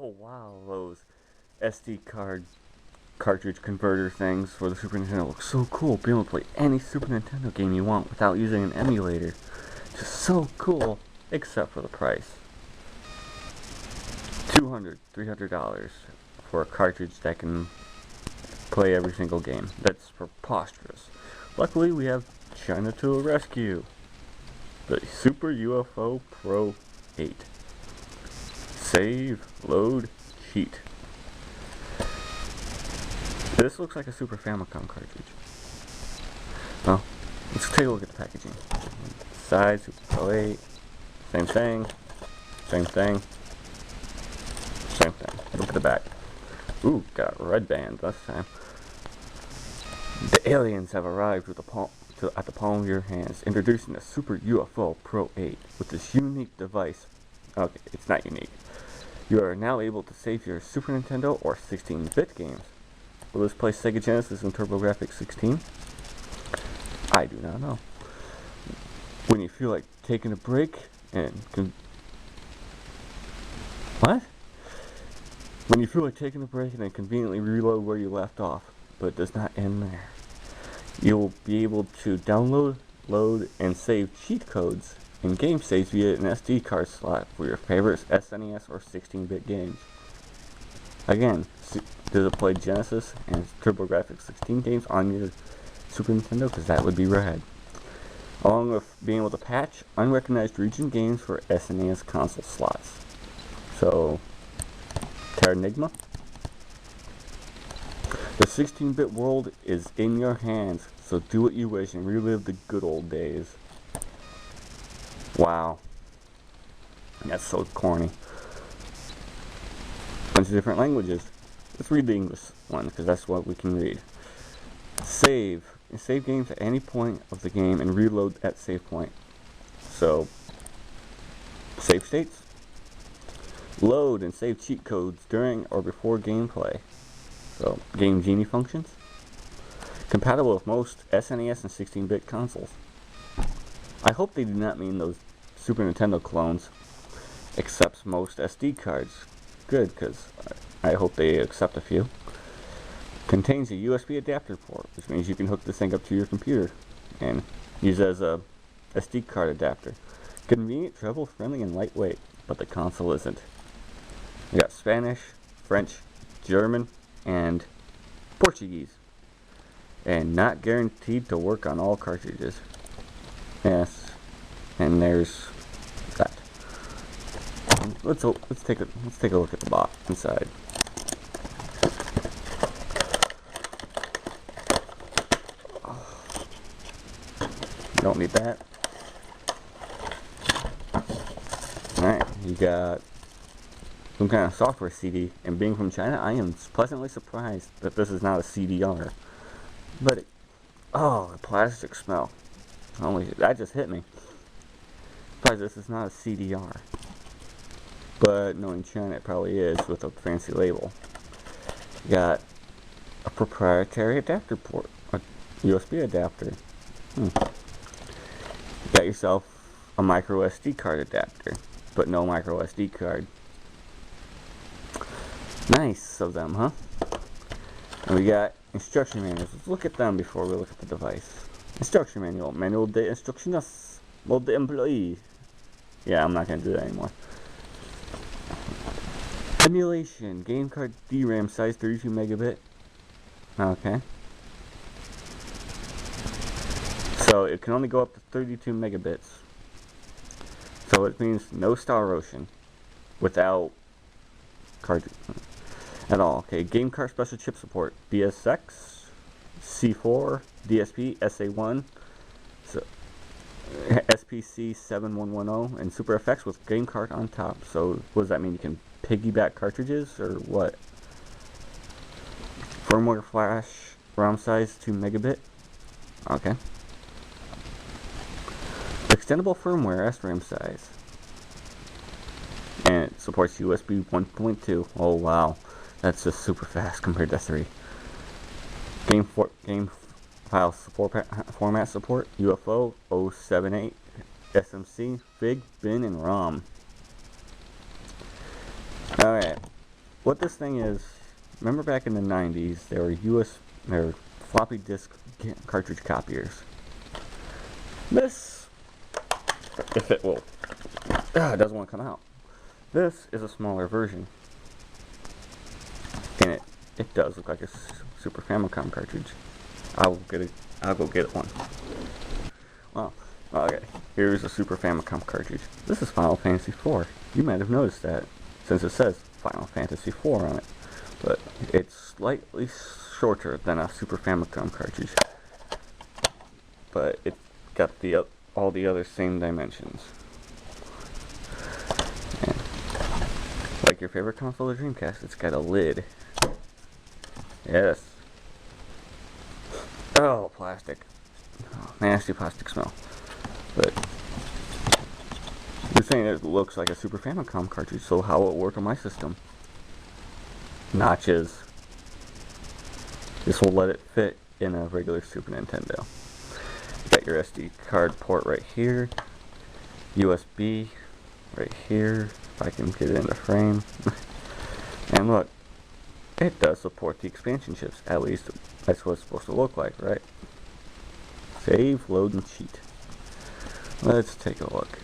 Oh wow, those SD card cartridge converter things for the Super Nintendo look so cool. Being able to play any Super Nintendo game you want without using an emulator. Just so cool, except for the price. $300 for a cartridge that can play every single game. That's preposterous. Luckily, we have China to the rescue. The Super UFO Pro 8. Save, load, cheat. This looks like a Super Famicom cartridge. Well, let's take a look at the packaging. Size, Super Pro 8. Same thing. Same thing. Same thing. Look at the back. Ooh, got a red band this time. The aliens have arrived with at the palm of your hands, introducing the Super UFO Pro 8 with this unique device. Okay, it's not unique. You are now able to save your Super Nintendo or 16-bit games. Will this play Sega Genesis and TurboGrafx 16? I do not know. When you feel like taking a break and what? When you feel like taking a break and then conveniently reload where you left off, but it does not end there. You'll be able to download, load, and save cheat codes and game saves via an SD card slot for your favorite SNES or 16-bit games. Again, does it play Genesis and TurboGrafx 16 games on your Super Nintendo? Because that would be rad. Along with being able to patch unrecognized region games for SNES console slots. So, Terranigma. The 16-bit world is in your hands, so do what you wish and relive the good old days. Wow. That's so corny. Bunch of different languages. Let's read the English one, because that's what we can read. Save. Save games at any point of the game and reload at save point. So, save states. Load and save cheat codes during or before gameplay. So, Game Genie functions. Compatible with most SNES and 16-bit consoles. I hope they do not mean those Super Nintendo clones. Accepts most SD cards. Good, because I hope they accept a few. Contains a USB adapter port, which means you can hook this thing up to your computer and use it as a SD card adapter. Convenient, travel-friendly, and lightweight, but the console isn't. We got Spanish, French, German, and Portuguese. And not guaranteed to work on all cartridges. Yes, and there's that. Let's take a look at the box inside. Don't need that. Alright, you got some kind of software CD, and being from China, I am pleasantly surprised that this is not a CDR. But oh, the plastic smell. That just hit me. Surprised this is not a CDR. But knowing China, it probably is with a fancy label. You got a proprietary adapter port, a USB adapter. Got yourself a micro SD card adapter, but no micro SD card. Nice of them, huh? And we got instruction manuals. Let's look at them before we look at the device. Instruction manual. Manual de instrucciones. Mode de employee. Yeah, I'm not going to do that anymore. Emulation. Game card DRAM size 32 megabit. Okay. So it can only go up to 32 megabits. So it means no Star Ocean without cartridge at all. Okay, game card special chip support: BSX, C4, DSP, SA1, so SPC 7110, and Super FX with game card on top. So what does that mean? You can piggyback cartridges or what? Firmware flash, ROM size 2 megabit. Okay. Extendable firmware SRAM size. And it supports USB 1.2. Oh wow, that's just super fast compared to 3. Game file format support: UFO 078, SMC, FIG, bin, and ROM. Alright, what this thing is, remember back in the 90s, there were floppy disk cartridge copiers. This, if it will, it doesn't want to come out. This is a smaller version, and it does look like a Super Famicom cartridge. I'll go get one. Well, okay, here's a Super Famicom cartridge. This is Final Fantasy IV. You might have noticed that, since it says Final Fantasy IV on it. But it's slightly shorter than a Super Famicom cartridge. But it's got all the other same dimensions. And like your favorite console or Dreamcast, it's got a lid. Yes. Oh, plastic. Oh, nasty plastic smell. But you're saying it looks like a Super Famicom cartridge, so how will it work on my system? Notches. This will let it fit in a regular Super Nintendo. Got your SD card port right here. USB right here, if I can get it into frame. And look, it does support the expansion chips. At least that's what it's supposed to look like, right? Save, load, and cheat. Let's take a look.